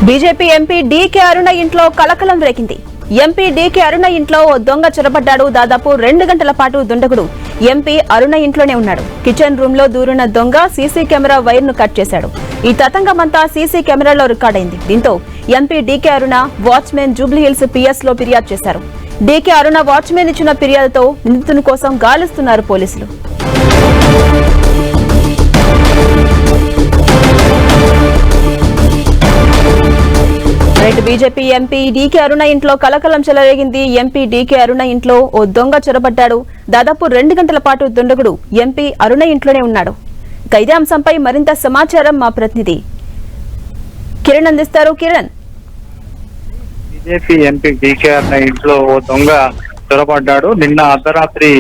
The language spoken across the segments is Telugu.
బీజేపీ ఎంపీ డీకే అరుణ ఇంట్లో కలకలం రేకింది. ఎంపీ డీకే అరుణ ఇంట్లో ఓ దొంగ చొరబడ్డాడు. దాదాపు 2 గంటల పాటు దుండగుడు ఎంపీ అరుణ ఇంట్లోనే ఉన్నాడు. కిచెన్ రూమ్ లో దూరిన దొంగ సీసీ కెమెరా వైర్ ను కట్ చేశాడు. ఈ తతంగమంతా సీసీ కెమెరాలో రికార్డైంది. దీంతో ఎంపీ డీకే అరుణ వాచ్మెన్ జూబ్లీహిల్స్ పిఎస్ లో ఫిర్యాదు చేశారు. డీకే అరుణ వాచ్మెన్ ఇచ్చిన ఫిర్యాదుతో నిందితుని కోసం గాలిస్తున్నారు పోలీసులు. బీజేపీ ఎంపీ డీకే అరుణ ఇంట్లో కలకలం చెలరేగింది. ఎంపీ డీకే అరుణ ఇంట్లో ఓ దొంగ చొరబడ్డాడు. దాదాపు 2 గంటల పాటు దుండగుడు ఎంపీ అరుణ ఇంట్లోనే ఉన్నాడు. ఇదే అంశంపై మరింత సమాచారం మా ప్రతినిధి కిరణ్ అందిస్తారు. కిరణ్, బీజేపీ ఎంపీ డీకే అరుణ ఇంట్లో ఓ దొంగ చొరబడ్డాడు. నిన్న అర్ధరాత్రి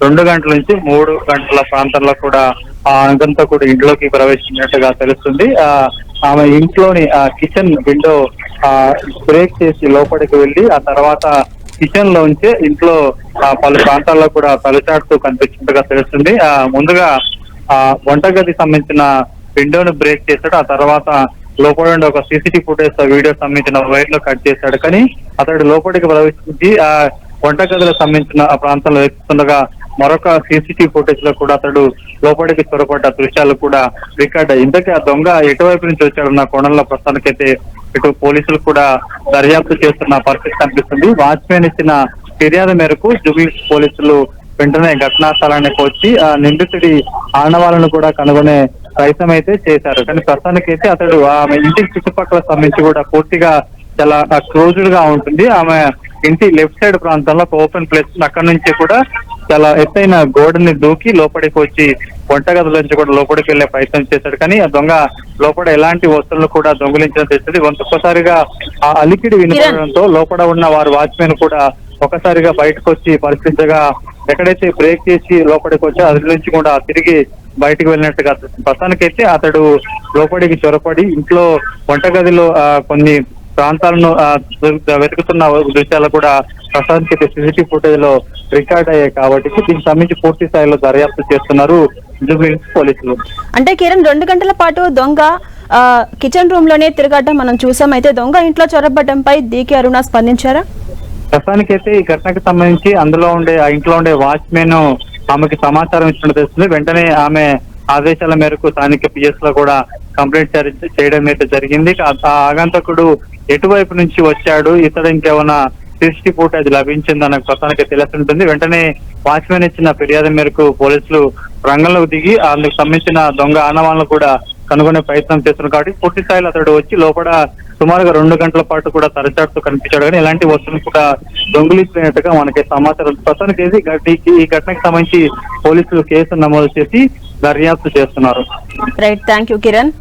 2 గంటల నుంచి 3 గంటల ప్రాంతంలో కూడా ఆ అంగంతో కూడా ఇంట్లోకి ప్రవేశించినట్టుగా తెలుస్తుంది. ఆమె ఇంట్లోని కిచెన్ విండో బ్రేక్ చేసి లోపలికి వెళ్లి ఆ తర్వాత కిచెన్ లోంచి ఇంట్లో పలు ప్రాంతాల్లో కూడా తలచాడుతూ కనిపించినట్టుగా తెలుస్తుంది. ముందుగా వంటగది సంబంధించిన విండోను బ్రేక్ చేశాడు. ఆ తర్వాత లోపల ఒక సీసీటీవీ ఫుటేజ్ వీడియో సంబంధించిన వైర్ లో కట్ చేశాడు. కానీ అతడు లోపలికి ప్రవేశించి ఆ వంటగదిలకు సంబంధించిన ఆ ప్రాంతంలో వెతుకుతుండగా మరొక సీసీటీవీ ఫుటేజ్ లో కూడా అతడు లోపలికి చొరబడ్డ దృశ్యాలు కూడా రికార్డ్ అయ్యి, ఇంతకీ ఆ దొంగ ఎటువైపు నుంచి వచ్చాడన్న కోణంలో ప్రస్తుతానికైతే ఇటు పోలీసులు కూడా దర్యాప్తు చేస్తున్న పరిస్థితి కనిపిస్తుంది. వాచ్మెన్ ఇచ్చిన ఫిర్యాదు మేరకు జూబ్లీహిల్స్ పోలీసులు వెంటనే ఘటనా స్థలానికి వచ్చి నిందితుడి ఆనవాళ్లను కూడా కనుగొనే ప్రయత్నం అయితే చేశారు. కానీ ప్రస్తుతానికైతే అతడు ఆమె ఇంటికి చుట్టుపక్కల సంబంధించి కూడా పూర్తిగా చాలా క్లోజ్డ్ గా ఉంటుంది. ఆమె ఇంటి లెఫ్ట్ సైడ్ ప్రాంతంలో ఒక ఓపెన్ ప్లేస్, అక్కడి నుంచి కూడా చాలా ఎత్తైన గోడని దూకి లోపలికి వచ్చి వంటగదుల నుంచి కూడా లోపలికి వెళ్లే ప్రయత్నం చేశాడు. కానీ ఆ దొంగ లోపల ఎలాంటి వస్తువులు కూడా దొంగిలించడం తెలిసింది. ఒక్కసారిగా ఆ అలికిడి వినపడడంతో లోపల ఉన్న వారు వాచ్మెన్ కూడా ఒకసారిగా బయటకు వచ్చి పరిస్థితిగా ఎక్కడైతే బ్రేక్ చేసి లోపలికి వచ్చి అది నుంచి కూడా తిరిగి బయటకు వెళ్ళినట్టుగా ప్రస్తుతానికైతే అతడు లోపలికి చొరపడి ఇంట్లో వంటగదిలో కొన్ని ప్రాంతాలను వెతుకుతున్న దృశ్యాలు కూడా ప్రస్తుతానికి సీసీటీవీ ఫుటేజ్ లో రికార్డ్ అయ్యాయి. కాబట్టి దీనికి సంబంధించి పూర్తి స్థాయిలో దర్యాప్తు చేస్తున్నారు జూబ్లీహిల్స్ పోలీసులు. అంటే కిరణ్, 2 గంటల పాటు దొంగ కిచెన్ రూమ్ లోనే తిరగడం మనం చూసాం. అయితే దొంగ ఇంట్లో చొరబడ్డంపై డీకే అరుణ స్పందించారా? ప్రస్తుతానికైతే ఈ ఘటనకు సంబంధించి అందులో ఉండే ఆ ఇంట్లో ఉండే వాచ్మెన్ ఆమెకి సమాచారం ఇచ్చినట్టు తెలుస్తుంది. వెంటనే ఆమె ఆదేశాల మేరకు స్థానిక పిఎస్ లో కూడా కంప్లైంట్ చేయడం అయితే జరిగింది. ఆ ఆగంతకుడు ఎటువైపు నుంచి వచ్చాడు, ఇతడు ఇంకేమైనా సీసీటీవీ ఫుటేజ్ లభించిందన్న ప్రస్తుతానికి తెలుస్తుంటుంది. వెంటనే వాచ్మెన్ ఇచ్చిన ఫిర్యాదు మేరకు పోలీసులు రంగంలోకి దిగి అందుకు సంబంధించిన దొంగ ఆనవాళ్లను కూడా కనుగొనే ప్రయత్నం చేస్తున్నారు. కాబట్టి పూర్తి స్థాయిలో అతడు వచ్చి లోపల సుమారుగా 2 గంటల పాటు కూడా తరచాడుతూ కనిపించాడు. కానీ ఎలాంటి వస్తువులు కూడా దొంగిలించినట్టుగా మనకి సమాచారం. ప్రస్తుతానికి ఈ ఘటనకు సంబంధించి పోలీసులు కేసు నమోదు చేసి దర్యాప్తు చేస్తున్నారు. Right, thank you Kiran.